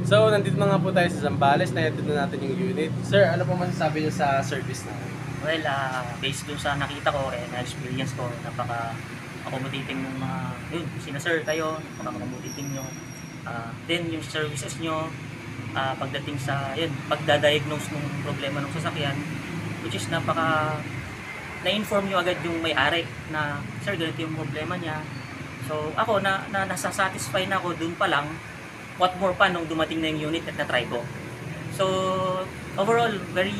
So, nandito na nga po tayo sa Zambales. Na-edit na natin yung unit. Sir, ano po masasabi niyo sa service natin? Well, based dun sa nakita ko na-experience ko, napaka-accommodating ng mga, yun, sinasir kayo, napaka-accommodating nyo. Then, yung services nyo, pagdating sa, yun, pagdadiagnose ng problema ng sasakyan, which is na-inform nyo agad yung may-ari na, sir, ganito yung problema niya. So, ako, nasa-satisfy na ako dun pa lang, what more pa nung dumating na yung unit at na-try ko. So, overall, very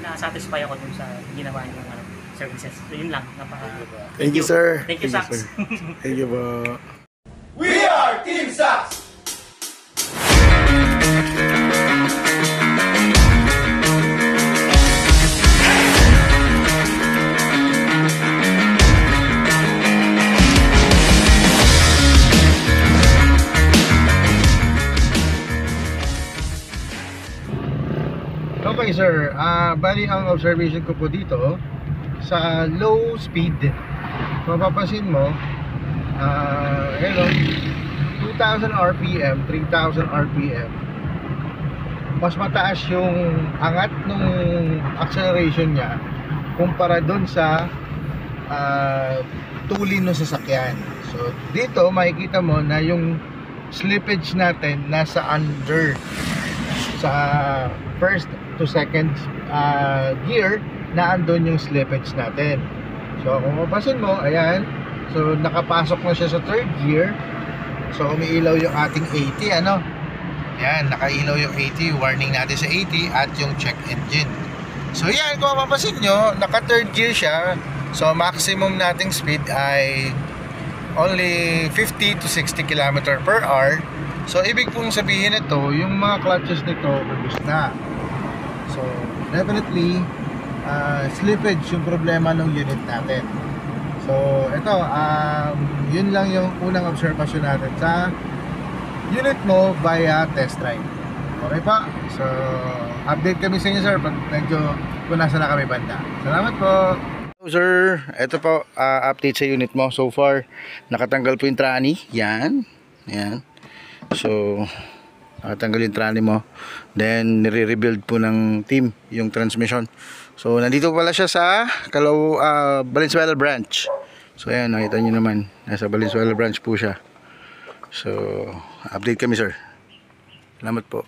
na-satisfy ako dun sa ginawa niyo ng services. So, yun lang. Thank you, sir. Thank you, Sax. Thank you po. We are Team Sax! Okay, sir. Bali ang observation ko po dito sa low speed, mapapansin mo, hello, 2,000 RPM, 3,000 RPM, mas mataas yung angat ng acceleration niya kumpara dun sa tulin ng sasakyan. So dito makikita mo na yung slippage natin nasa under sa first to second gear, na andun yung slippage natin. So kung mapapansin mo, ayan, so nakapasok na siya sa third gear. So umiilaw yung ating 80, ano, ayan, nakailaw yung 80, warning natin sa 80 at yung check engine. So yan, kung mapapansin nyo, naka third gear siya. So maximum nating speed ay only 50 to 60 km per hour. So ibig pong sabihin nito, yung mga clutches nito ubos na. So definitely slippage yung problema ng unit natin. So ito, yun lang yung unang observation natin sa unit mo via test drive. Okay pa? So update kami sa inyo, sir, pag medyo kung nasa na kami banda. Salamat po. Sir, ito po, update sa unit mo. So far, nakatanggal po yung tranny. Yan. Yan. So nakatanggal yung tranny mo. Then nire-rebuild po ng team yung transmission. So nandito pala siya sa Valenzuela branch. So ayan, nakita nyo naman, nasa Valenzuela branch po siya. So update kami, sir. Salamat po.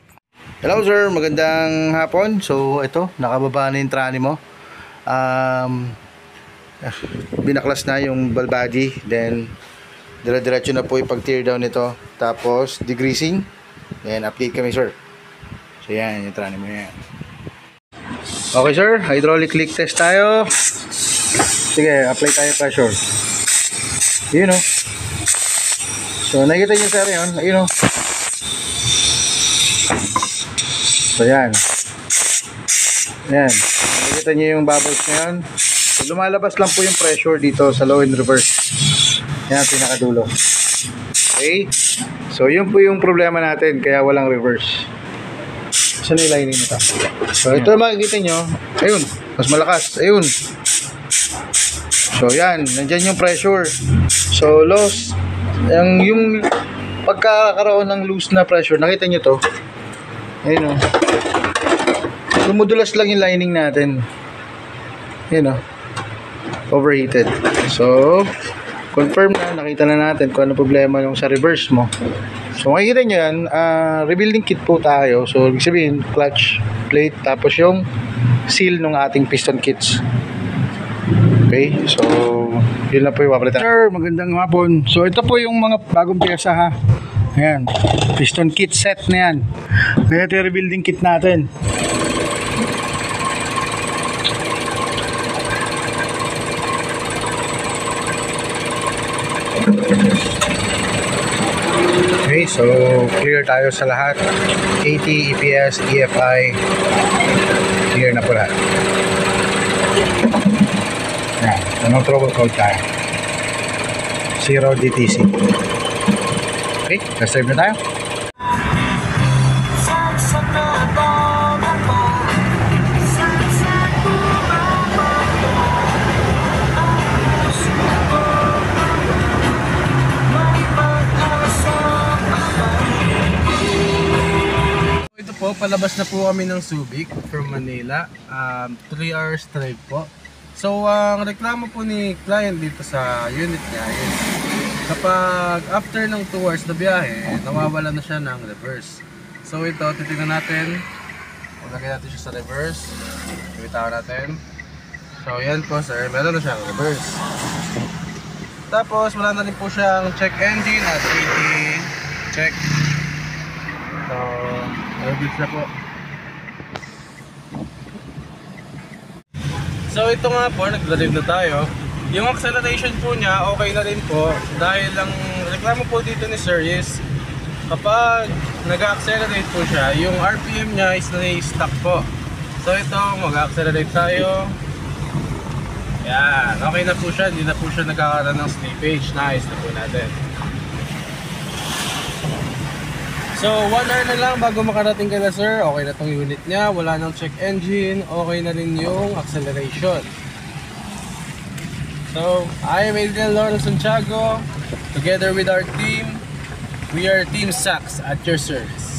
Hello, sir, magandang hapon. So ito, nakababa na yung tranny mo. Binaklas na yung ball body. Then dire-diretso na po yung pag-tear down nito. Tapos degreasing. Then update kami, sir. So yan, yung tranny mo yan. Okay, sir, hydraulic leak test tayo. Sige, apply tayo pressure. Yun, o. So nakikita nyo, sir, yun. Ayun, o. So yan. Yan, nakikita nyo yung bubbles na yun. So lumalabas lang po yung pressure dito sa low and reverse. Yan ang pinakadulo. Okay, so yun po yung problema natin, kaya walang reverse. Saan yung lining nito? So ito makikita nyo, ayun, mas malakas, ayun. So yan, nandyan yung pressure. So loss, yung pagkakaroon ng loose na pressure, nakita nyo to, ayun, o. Dumudulas lang yung lining natin. Ayun, o. Overheated. So confirm na, nakita na natin kung ano problema yung sa reverse mo. So makikita nyo yan, rebuilding kit po tayo. So ibig sabihin, clutch plate, tapos yung seal ng ating piston kits. Okay, so yun lang po yung papalitan. Sir, magandang hapon. So ito po yung mga bagong piyesa, ha. Ayan, piston kit set na yan. Kaya ito yung rebuilding kit natin. Okay, so clear tayo sa lahat. AT, EPS, EFI, clear na po lahat. Yan, anong trouble code tayo? 0 DTC. Okay, test drive na tayo. po, palabas na po kami ng Subic from Manila. 3 hours drive po. So, ang reklamo po ni client dito sa unit niya is kapag after ng 2 hours na biyahe, nawawala na siya ng reverse. So, ito, titignan natin. Lagyan natin siya sa reverse. Iwitawan natin. So, yan po sir, meron na siyang reverse. Tapos, wala na rin po siyang check engine at AT check. So, reverse na po. So ito nga po, nag-drive na tayo. Yung acceleration po niya, okay na rin po. Dahil ang reklamo po dito ni sir is kapag nag-accelerate po siya, yung RPM niya is na-stuck po. So ito, mag-accelerate tayo. Yan, okay na po siya. Hindi na po siya nagkakaroon ng slippage. Nice na po natin. So 1 hour na lang bago makarating ka na sir. Okay na tong unit niya, wala nang check engine, okay na rin yung acceleration. So I am Adrian Lawrence Santiago. Together with our team, we are Team Sax at your service.